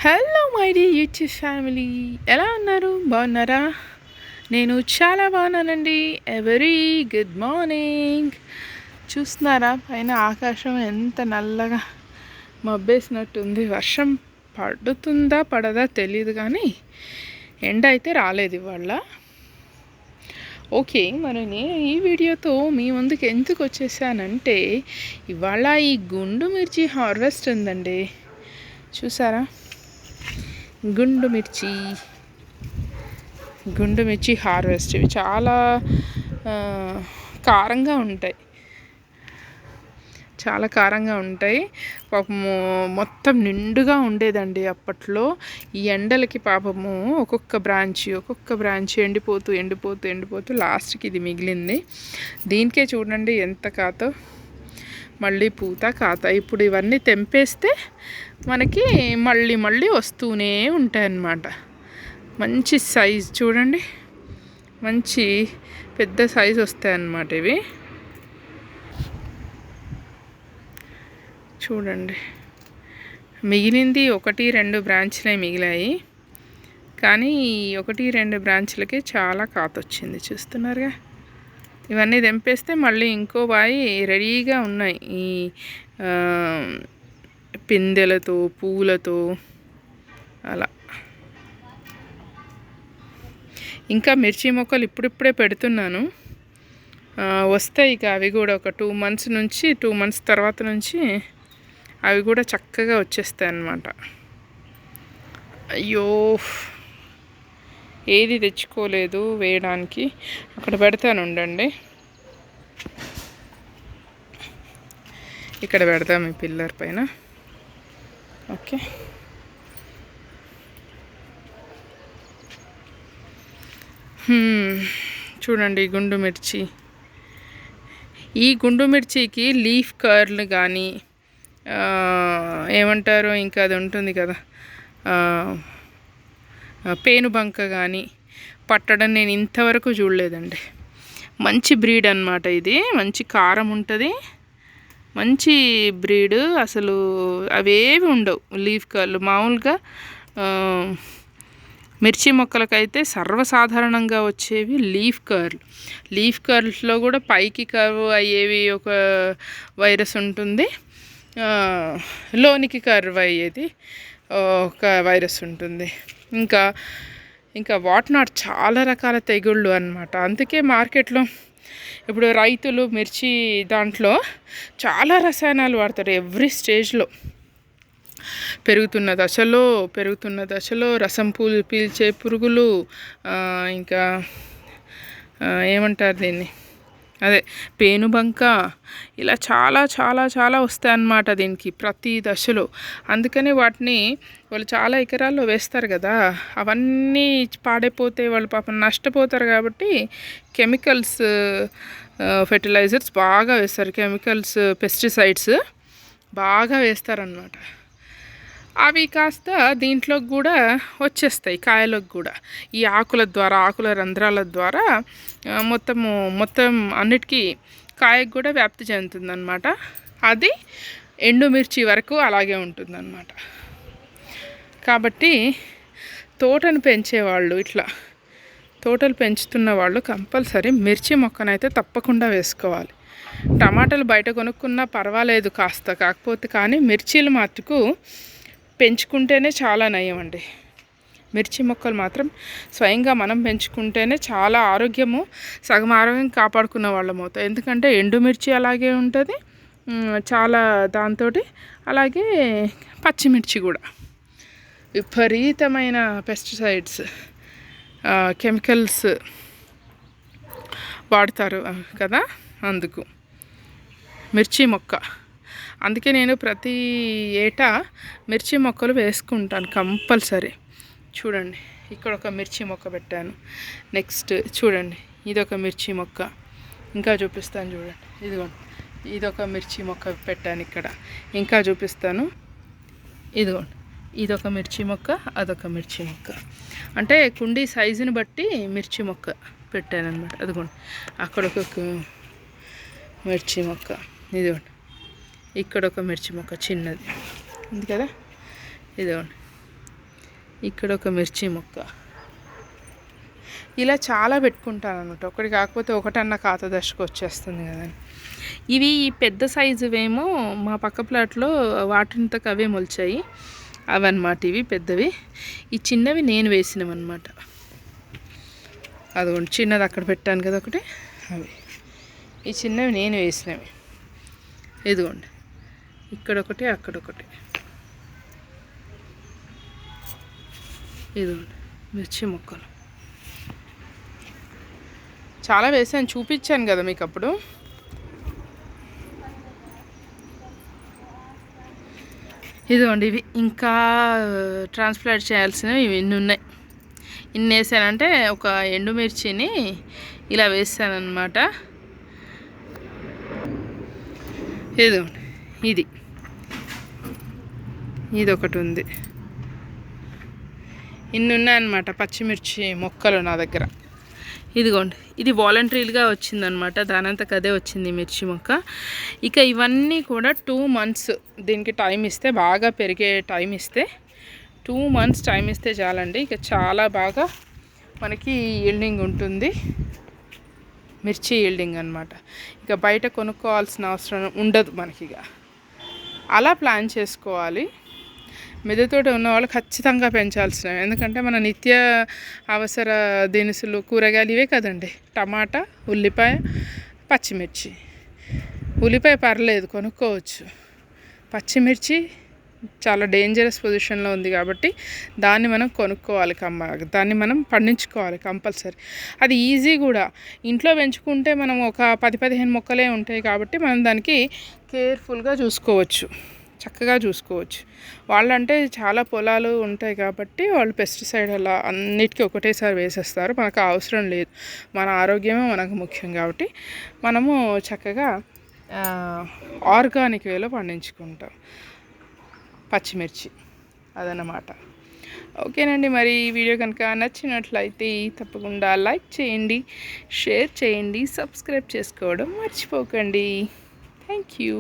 Hello my dear YouTube family, ఎలా ఉన్నారు? బాగున్నారా? నేను చాలా బాగున్నానండి. Very good morning. చూస్తున్నారా పైన ఆకాశం ఎంత నల్లగా మబ్బేసినట్టుంది. వర్షం పడుతుందా పడదా తెలియదు, కానీ ఎండ అయితే రాలేదు ఇవాళ. ఓకే, మరి నేను ఈ వీడియోతో మీ ముందుకు ఎందుకు వచ్చేసానంటే, ఇవాళ ఈ గుండు మిర్చి హార్వెస్ట్ ఉందండి. చూసారా? గుండు మిర్చి హార్వెస్ట్. ఇవి చాలా కారంగా ఉంటాయి, పాపము మొత్తం నిండుగా ఉండేదండి అప్పట్లో. ఈ ఎండలకి పాపము ఒక్కొక్క బ్రాంచ్ ఎండిపోతూ లాస్ట్కి ఇది మిగిలింది. దీనికే చూడండి ఎంత కాతో, మళ్ళీ పూత కాత. ఇప్పుడు ఇవన్నీ తెంపేస్తే మనకి మళ్ళీ వస్తూనే ఉంటాయన్నమాట. మంచి సైజ్ చూడండి, మంచి పెద్ద సైజ్ వస్తాయన్నమాట ఇవి. చూడండి, మిగిలింది 1-2 బ్రాంచ్లే మిగిలాయి, కానీ 1-2 బ్రాంచ్లకి చాలా కాతొచ్చింది. చూస్తున్నారుగా, ఇవన్నీ తెంపేస్తే మళ్ళీ ఇంకో బాయి రెడీగా ఉన్నాయి ఈ పిందెలతో, పూలతో అలా. ఇంకా మిర్చి మొక్కలు ఇప్పుడిప్పుడే పెడుతున్నాను, వస్తాయి ఇక అవి కూడా. ఒక 2 మంత్స్ తర్వాత నుంచి అవి కూడా చక్కగా వచ్చేస్తాయి అన్నమాట. అయ్యో, ఏది తెచ్చుకోలేదు వేయడానికి. అక్కడ పెడతాను ఉండండి, ఇక్కడ పెడదాం ఈ పిల్లర్ పైన. ఓకే, చూడండి ఈ గుండు మిర్చికి లీఫ్ కర్ల్ కానీ ఏమంటారో, ఇంకా అది ఉంటుంది కదా పేనుబంక కానీ పట్టడం నేను ఇంతవరకు చూడలేదండి. మంచి బ్రీడ్ అన్నమాట ఇది, మంచి కారం ఉంటుంది, మంచి బ్రీడ్. అసలు అవేవి ఉండవు లీఫ్ కర్ల్. మామూలుగా మిర్చి మొక్కలకైతే సర్వసాధారణంగా వచ్చేవి లీఫ్ కర్ల్స్లో కూడా పైకి కర్వ్ అయ్యేవి ఒక వైరస్ ఉంటుంది, లోనికి కర్వ్ అయ్యేది ఒక వైరస్ ఉంటుంది. ఇంకా వాట్ నాట్ చాలా రకాల తెగుళ్ళు అన్నమాట. అందుకే మార్కెట్లో ఇప్పుడు రైతులు మిర్చి దాంట్లో చాలా రసాయనాలు వాడతారు. ఎవ్రీ స్టేజ్లో పెరుగుతున్న దశలో రసం పీల్చే పురుగులు, ఇంకా ఏమంటారు దీన్ని, అదే పేనుబంక, ఇలా చాలా చాలా చాలా వస్తాయన్నమాట దీనికి ప్రతి దశలో. అందుకని వాటిని వాళ్ళు చాలా ఎకరాల్లో వేస్తారు కదా, అవన్నీ పాడైపోతే వాళ్ళు పాపం నష్టపోతారు. కాబట్టి కెమికల్స్ ఫెర్టిలైజర్స్ బాగా వేస్తారు, పెస్టిసైడ్స్ బాగా వేస్తారన్నమాట. అవి కాస్త దీంట్లోకి కూడా వచ్చేస్తాయి, కాయలకు కూడా. ఈ ఆకుల రంధ్రాల ద్వారా మొత్తం అన్నిటికీ కాయకు కూడా వ్యాప్తి చెందుతుందన్నమాట. అది ఎండుమిర్చి వరకు అలాగే ఉంటుందన్నమాట. కాబట్టి తోటను పెంచేవాళ్ళు, తోటలు పెంచుతున్న వాళ్ళు కంపల్సరీ మిర్చి మొక్కనైతే తప్పకుండా వేసుకోవాలి. టమాటాలు బయట కొనుక్కున్నా పర్వాలేదు కాస్త, కానీ మిర్చీలు మట్టుకు పెంచుకుంటేనే చాలా నయం అండి. మిర్చి మొక్కలు మాత్రం స్వయంగా మనం పెంచుకుంటేనే చాలా సగం ఆరోగ్యం కాపాడుకున్న వాళ్ళం అవుతాం. ఎందుకంటే ఎండుమిర్చి అలాగే ఉంటుంది చాలా, దాంతో అలాగే పచ్చిమిర్చి కూడా విపరీతమైన పెస్టిసైడ్స్, కెమికల్స్ వాడతారు కదా, అందుకు మిర్చి మొక్క. అందుకే నేను ప్రతి ఏటా మిర్చి మొక్కలు వేసుకుంటాను కంపల్సరీ. చూడండి, ఇక్కడ ఒక మిర్చి మొక్క పెట్టాను. నెక్స్ట్ చూడండి, ఇదొక మిర్చి మొక్క. ఇంకా చూపిస్తాను చూడండి, ఇదొక మిర్చి మొక్క పెట్టాను ఇక్కడ. ఇంకా చూపిస్తాను, ఇదిగోండి, ఇదొక మిర్చి మొక్క, అదొక మిర్చి మొక్క. అంటే కుండీ సైజుని బట్టి మిర్చి మొక్క పెట్టాను అనమాట. అదిగోండి, అక్కడ ఒక మిర్చి మొక్క, ఇదిగోండి, ఇక్కడ ఒక మిర్చి మొక్క చిన్నది ఉంది కదా, ఇదిగోండి. ఇక్కడ ఒక మిర్చి మొక్క. ఇలా చాలా పెట్టుకుంటాను అనమాట. ఒకటి కాకపోతే ఒకటన్నా ఖాత దశకు వచ్చేస్తుంది కదండి. ఇవి పెద్ద సైజువేమో మా పక్క ప్లాట్లో వాటింతకు అవే మొలిచాయి, అవన్నమాట ఇవి పెద్దవి. ఈ చిన్నవి నేను వేసినవన్నమాట. అదిగోండి చిన్నది అక్కడ పెట్టాను కదా ఒకటి, అవి ఈ చిన్నవి నేను వేసినవి. ఇదిగోండి ఇక్కడొకటి అక్కడొకటి. ఇదిగోండి మిర్చి మొక్కలు చాలా వేసాను, చూపించాను కదా మీకు అప్పుడు. ఇదిగోండి ఇవి ఇంకా ట్రాన్స్ప్లాంట్ చేయాల్సినవి ఇవి ఇన్ని ఉన్నాయి. ఇన్ని వేసానంటే ఒక ఎండుమిర్చిని ఇలా వేసానన్నమాట. ఇదిగోండి ఇది ఒకటి ఉంది. ఇన్ని ఉన్నాయన్నమాట పచ్చిమిర్చి మొక్కలు నా దగ్గర. ఇదిగోండి ఇది వాలంటరీగా వచ్చిందనమాట, దానంతకు అదే వచ్చింది మిర్చి మొక్క. ఇక ఇవన్నీ కూడా 2 months దీనికి టైం ఇస్తే, బాగా పెరిగే టైం ఇస్తే 2 months టైం ఇస్తే చాలండి. ఇక చాలా బాగా మనకి ఈల్డింగ్ ఉంటుంది, మిర్చి ఈల్డింగ్ అనమాట. ఇక బయట కొనుక్కోవాల్సిన అవసరం ఉండదు మనకి. ఇక అలా ప్లాన్ చేసుకోవాలి. మిద్దెతోట ఉన్న వాళ్ళు ఖచ్చితంగా పెంచాల్సినవి, ఎందుకంటే మన నిత్య అవసర దినుసులు కూరగాయలు ఇవే కదండి. టమాటా, ఉల్లిపాయ, పచ్చిమిర్చి. ఉల్లిపాయ పర్లేదు కొనుక్కోవచ్చు, పచ్చిమిర్చి చాలా డేంజరస్ పొజిషన్లో ఉంది కాబట్టి దాన్ని మనం కొనుక్కోవాలి, దాన్ని మనం పండించుకోవాలి కంపల్సరీ. అది ఈజీ కూడా, ఇంట్లో పెంచుకుంటే మనం ఒక 10-15 మొక్కలే ఉంటాయి కాబట్టి మనం దానికి కేర్ఫుల్గా చూసుకోవచ్చు, చక్కగా చూసుకోవచ్చు. వాళ్ళంటే చాలా పొలాలు ఉంటాయి కాబట్టి వాళ్ళు పెస్టిసైడ్ అలా అన్నిటికీ ఒకటేసారి వేసేస్తారు. మనకు అవసరం లేదు, మన ఆరోగ్యమే మనకు ముఖ్యం కాబట్టి మనము చక్కగా ఆర్గానిక్ వేలో పండించుకుంటాం పచ్చిమిర్చి, అదన్నమాట. ఓకేనండి, మరి ఈ వీడియో కనుక నచ్చినట్లయితే తప్పకుండా లైక్ చేయండి, షేర్ చేయండి, సబ్స్క్రైబ్ చేసుకోవడం మర్చిపోకండి. Thank you.